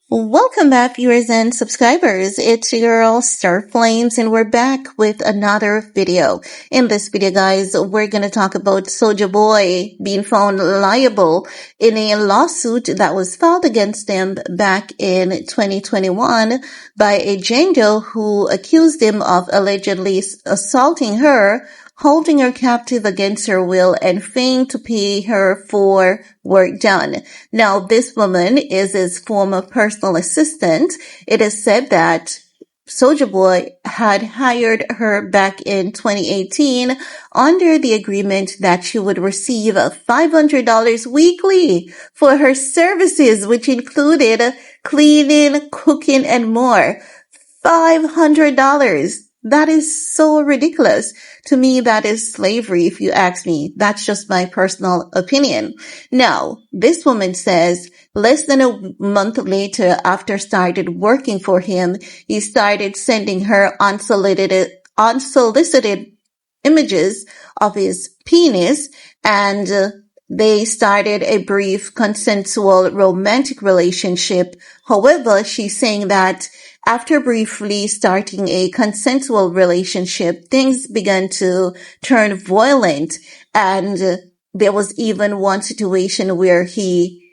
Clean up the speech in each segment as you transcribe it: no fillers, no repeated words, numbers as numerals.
Welcome back, viewers and subscribers. It's your girl, Star Flames, and we're back with another video. In this video, guys, we're going to talk about Soulja Boy being found liable in a lawsuit that was filed against him back in 2021 by a Jando who accused him of allegedly assaulting her, holding her captive against her will, and failing to pay her for work done. Now, this woman is his former personal assistant. It is said that Soulja Boy had hired her back in 2018 under the agreement that she would receive $500 weekly for her services, which included cleaning, cooking, and more. $500. That is so ridiculous. To me, that is slavery, if you ask me. That's just my personal opinion. Now, this woman says less than a month later, after started working for him, he started sending her unsolicited images of his penis, and they started a brief consensual romantic relationship. However, she's saying that after briefly starting a consensual relationship, things began to turn violent, and there was even one situation where he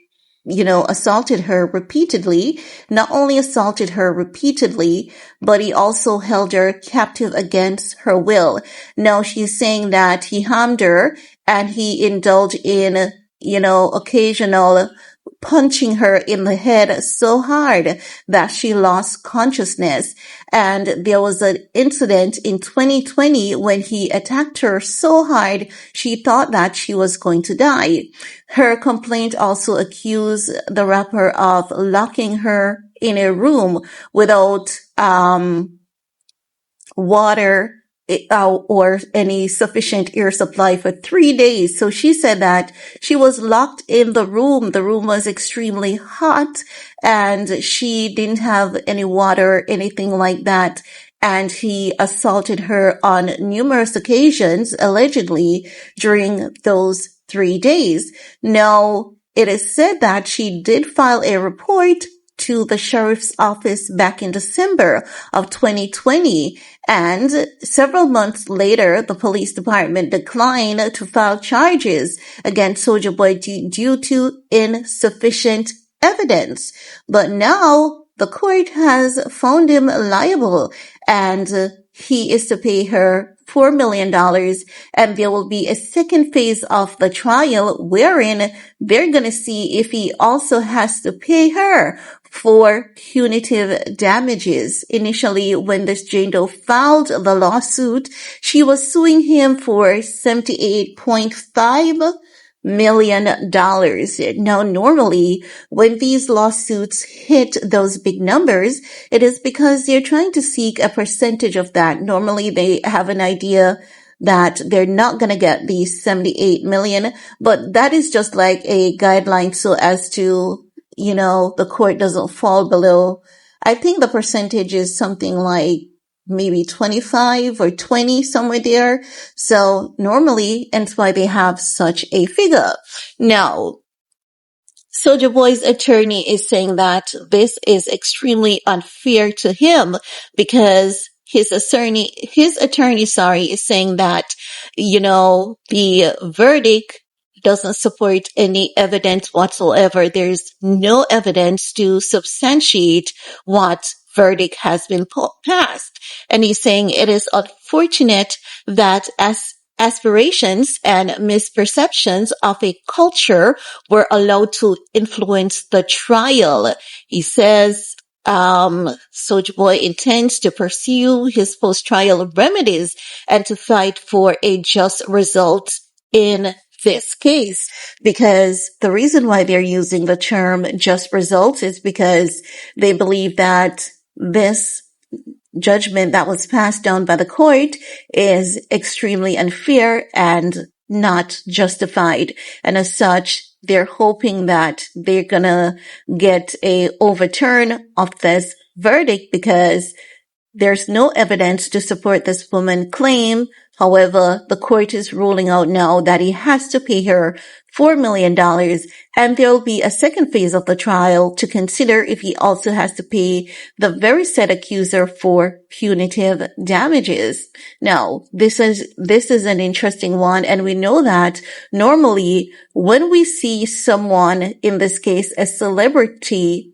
assaulted her repeatedly. Not only assaulted her repeatedly, but he also held her captive against her will. Now she's saying that he harmed her and he indulged in, occasional punching her in the head so hard that she lost consciousness. And there was an incident in 2020 when he attacked her so hard she thought that she was going to die. Her complaint also accused the rapper of locking her in a room without water or any sufficient air supply for 3 days. So she said that she was locked in the room. The room was extremely hot and she didn't have any water, anything like that. And he assaulted her on numerous occasions, allegedly, during those 3 days. Now, it is said that she did file a report to the sheriff's office back in December of 2020. And several months later, the police department declined to file charges against Soulja Boy due to insufficient evidence. But now the court has found him liable, and he is to pay her $4 million, and there will be a second phase of the trial wherein they're going to see if he also has to pay her for punitive damages. Initially, when this Jando filed the lawsuit, she was suing him for $78.5 million. Now, normally, when these lawsuits hit those big numbers, it is because they're trying to seek a percentage of that. Normally, they have an idea that they're not going to get these 78 million, but that is just like a guideline so as to, the court doesn't fall below. I think the percentage is something like maybe 25 or 20, somewhere there. So normally, and that's why they have such a figure. Now, Soulja Boy's attorney is saying that this is extremely unfair to him because his attorney, is saying that, the verdict doesn't support any evidence whatsoever. There's no evidence to substantiate what verdict has been passed. And he's saying it is unfortunate that aspirations and misperceptions of a culture were allowed to influence the trial. He says, Soulja Boy intends to pursue his post-trial remedies and to fight for a just result in this case, because the reason why they're using the term just results is because they believe that this judgment that was passed down by the court is extremely unfair and not justified. And as such, they're hoping that they're gonna get a overturn of this verdict because there's no evidence to support this woman's claim. However, the court is ruling out now that he has to pay her $4 million, and there will be a second phase of the trial to consider if he also has to pay the very said accuser for punitive damages. Now, this is an interesting one, and we know that normally when we see someone, in this case a celebrity,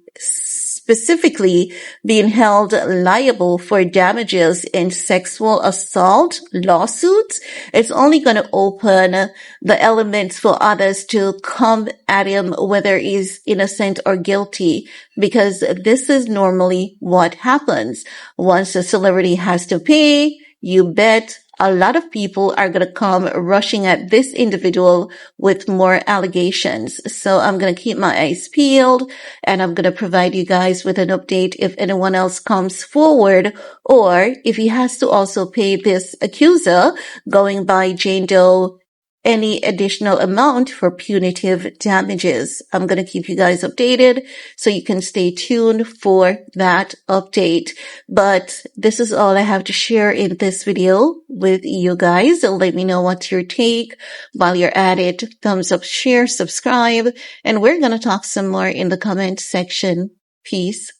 specifically being held liable for damages in sexual assault lawsuits, it's only going to open the elements for others to come at him, whether he's innocent or guilty, because this is normally what happens. Once a celebrity has to pay, you bet a lot of people are going to come rushing at this individual with more allegations. So I'm going to keep my eyes peeled, and I'm going to provide you guys with an update if anyone else comes forward, or if he has to also pay this accuser, going by Jane Doe, any additional amount for punitive damages. I'm going to keep you guys updated, so you can stay tuned for that update. But this is all I have to share in this video with you guys. Let me know what's your take. While you're at it, thumbs up, share, subscribe, and we're going to talk some more in the comment section. Peace.